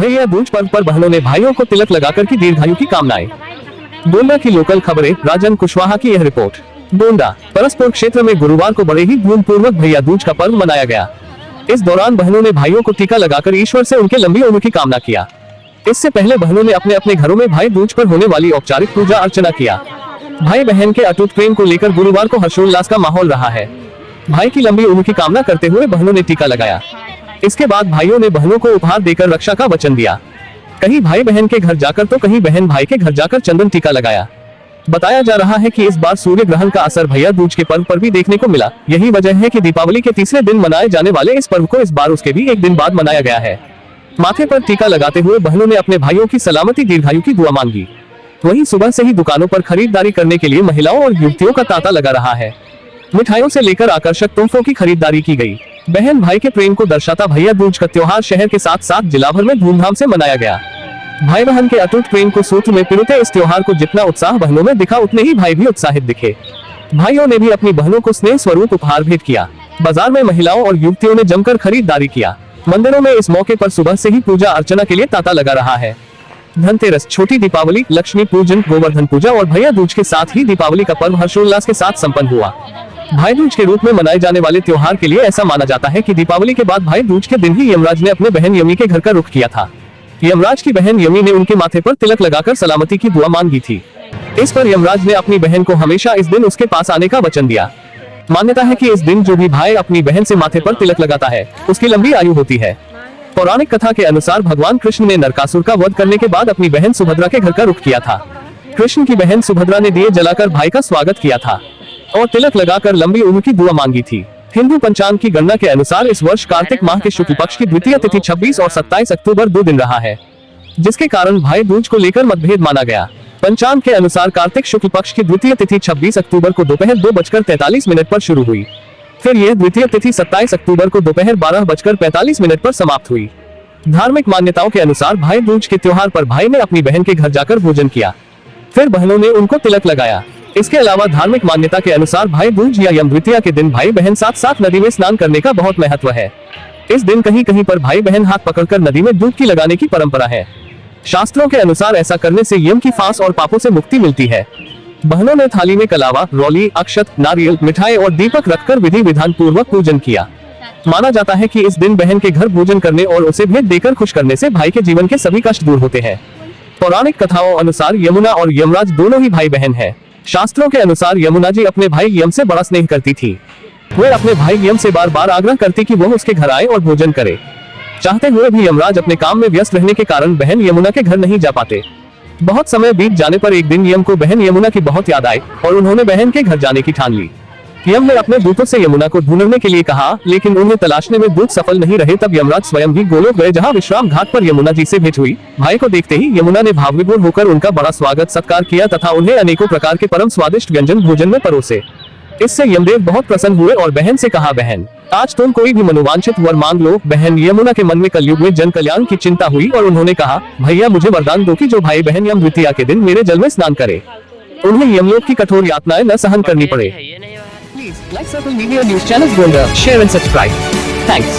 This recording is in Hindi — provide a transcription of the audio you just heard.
भैया दूज पर्व पर बहनों ने भाइयों को तिलक लगाकर की दीर्घायु की कामनाएं। गोंडा की लोकल खबरें, राजन कुशवाहा की यह रिपोर्ट। गोंडा परस्पर क्षेत्र में गुरुवार को बड़े ही धूमपूर्वक भैया दूज का पर्व मनाया गया। इस दौरान बहनों ने भाइयों को टीका लगाकर ईश्वर से उनके लंबी उम्र की कामना किया। इससे पहले बहनों ने अपने अपने घरों में भाई दूज पर होने वाली औपचारिक पूजा अर्चना किया। भाई बहन के अटूट प्रेम को लेकर गुरुवार को हर्षोल्लास का माहौल रहा है। भाई की लंबी उम्र की कामना करते हुए बहनों ने टीका लगाया। इसके बाद भाइयों ने बहनों को उपहार देकर रक्षा का वचन दिया। कहीं भाई बहन के घर जाकर तो कहीं बहन भाई के घर जाकर चंदन टीका लगाया। बताया जा रहा है कि इस बार सूर्य ग्रहण का असर भैया दूज के पर्व पर भी देखने को मिला। यही वजह है कि दीपावली के तीसरे दिन मनाए जाने वाले इस पर्व को इस बार उसके भी एक दिन बाद मनाया गया है। माथे पर टीका लगाते हुए बहनों ने अपने भाइयों की सलामती दीर्घायु की दुआ मांगी। वहीं सुबह से ही दुकानों पर खरीदारी करने के लिए महिलाओं और युवतियों का तांता लगा रहा है। मिठाइयों से लेकर आकर्षक तोहफों की खरीदारी की गई। बहन भाई के प्रेम को दर्शाता भैया दूज का त्योहार शहर के साथ साथ जिला भर में धूमधाम से मनाया गया। भाई बहन के अटूट प्रेम को सूत्र में पिरोते इस त्योहार को जितना उत्साह बहनों में दिखा उतने ही भाई भी उत्साहित दिखे। भाइयों ने भी अपनी बहनों को स्नेह स्वरूप उपहार भेंट किया। बाजार में महिलाओं और युवतियों ने जमकर खरीदारी किया। मंदिरों में इस मौके पर सुबह से ही पूजा अर्चना के लिए तांता लगा रहा है। धनतेरस, छोटी दीपावली, लक्ष्मी पूजन, गोवर्धन पूजा और भैया दूज के साथ ही दीपावली का पर्व हर्षोल्लास के साथ संपन्न हुआ। भाई दूज के रूप में मनाए जाने वाले त्योहार के लिए ऐसा माना जाता है कि दीपावली के बाद भाई दूज के दिन ही यमराज ने अपने बहन यमी के घर का रुख किया था। यमराज की बहन यमी ने उनके माथे पर तिलक लगाकर सलामती की दुआ मांगी थी। इस पर यमराज ने अपनी बहन को हमेशा इस दिन उसके पास आने का वचन दिया। मान्यता है कि इस दिन जो भी भाई अपनी बहन से माथे पर तिलक लगाता है उसकी लंबी आयु होती है। पौराणिक कथा के अनुसार भगवान कृष्ण ने नरकासुर का वध करने के बाद अपनी बहन सुभद्रा के घर का रुख किया था। कृष्ण की बहन सुभद्रा ने दिए जलाकर भाई का स्वागत किया था और तिलक लगाकर लंबी उम्र की दुआ मांगी थी। हिंदू पंचांग की गणना के अनुसार इस वर्ष कार्तिक माह के शुक्ल पक्ष की द्वितीय तिथि 26 और 27 अक्टूबर 2 दिन रहा है, जिसके कारण भाई दूज को लेकर मतभेद माना गया। पंचांग के अनुसार कार्तिक शुक्ल पक्ष की द्वितीय तिथि 26 अक्टूबर को दोपहर 2:43 पर शुरू हुई। फिर यह द्वितीय तिथि 27 अक्टूबर को दोपहर 12:45 पर समाप्त हुई। धार्मिक मान्यताओं के अनुसार भाई दूज के त्योहार पर भाई ने अपनी बहन के घर जाकर भोजन किया, फिर बहनों ने उनको तिलक लगाया। इसके अलावा धार्मिक मान्यता के अनुसार भाई दूज या यम द्वितीया के दिन भाई बहन साथ साथ नदी में स्नान करने का बहुत महत्व है। इस दिन कहीं कहीं पर भाई बहन हाथ पकड़कर नदी में डुबकी लगाने की परंपरा है। शास्त्रों के अनुसार ऐसा करने से यम की फांस और पापों से मुक्ति मिलती है। बहनों ने थाली में कलावा, रौली, अक्षत, नारियल, मिठाई और दीपक रखकर विधि विधान पूर्वक पूजन किया। माना जाता है कि इस दिन बहन के घर भोजन करने और उसे भेंट देकर खुश करने से भाई के जीवन के सभी कष्ट दूर होते हैं। पौराणिक कथाओं अनुसार यमुना और यमराज दोनों ही भाई बहन हैं। शास्त्रों के अनुसार यमुना जी अपने भाई यम से बड़ा स्नेह करती थी। वह अपने भाई यम से बार बार आग्रह करती कि वह उसके घर आए और भोजन करे। चाहते हुए भी यमराज अपने काम में व्यस्त रहने के कारण बहन यमुना के घर नहीं जा पाते। बहुत समय बीत जाने पर एक दिन यम को बहन यमुना की बहुत याद आई और उन्होंने बहन के घर जाने की ठान ली। यम ने अपने दूतों से यमुना को ढूंढने के लिए कहा, लेकिन उन्हें तलाशने में दूत सफल नहीं रहे। तब यमराज स्वयं भी गोलोक गए, जहां विश्राम घाट पर यमुना जी से भेंट हुई। भाई को देखते ही यमुना ने भावविभोर होकर उनका बड़ा स्वागत सत्कार किया तथा उन्हें अनेकों प्रकार के परम स्वादिष्ट व्यंजन भोजन में परोसे। इससे यमदेव बहुत प्रसन्न हुए और बहन से कहा, बहन आज तुम कोई भी मनोवांछित वर मांग लो। बहन यमुना के मन में कलयुग में जन कल्याण की चिंता हुई और उन्होंने कहा, भैया मुझे वरदान दो कि जो भाई बहन यम द्वितीया के दिन मेरे जल में स्नान करे, उन्हें यमलोक की कठोर यातनाएं न सहन करनी पड़े। Please like Circle Media News Channel Gonda, share and subscribe. Thanks.